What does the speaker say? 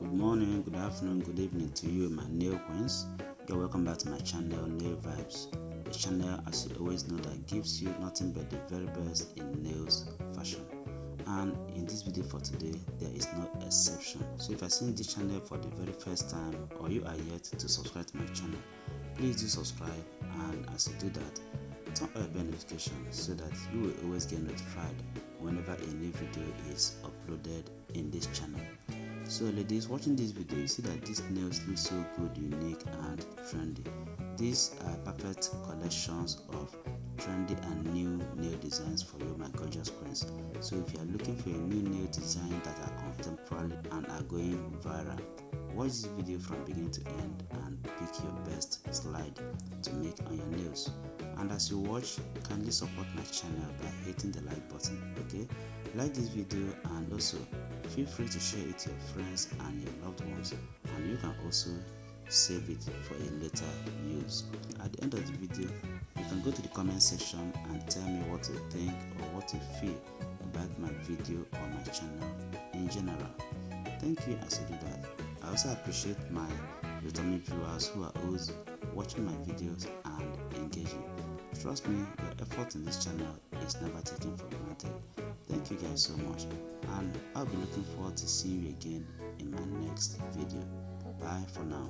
Good morning, good afternoon, good evening to you, my nail queens. You're welcome back to my channel, Nail Vibes. The channel, as you always know, that gives you nothing but the very best in nails fashion. And in this video for today, there is no exception. So if you're seeing this channel for the very first time, or you are yet to subscribe to my channel, please do subscribe, and as you do that, turn on your bell notification so that you will always get notified whenever a new video is uploaded in this channel. So ladies, watching this video, you see that these nails look so good, unique and trendy. These are perfect collections of trendy and new nail designs for you, my gorgeous queens. So if you are looking for a new nail design that are contemporary and are going viral, watch this video from beginning to end and pick your best slide to make on your nails. And as you watch, kindly support my channel by hitting the like button. Okay, like this video, and also feel free to share it to your friends and your loved ones, and you can also save it for a later use. At the end of the video, you can go to the comment section and tell me what you think or what you feel about my video or my channel in general. Thank you as you do that. I also appreciate my returning viewers who are always watching my videos and engaging. Trust me, your effort in this channel is never taken for granted. Thank you guys so much, and I'll be looking forward to seeing you again in my next video. Bye for now.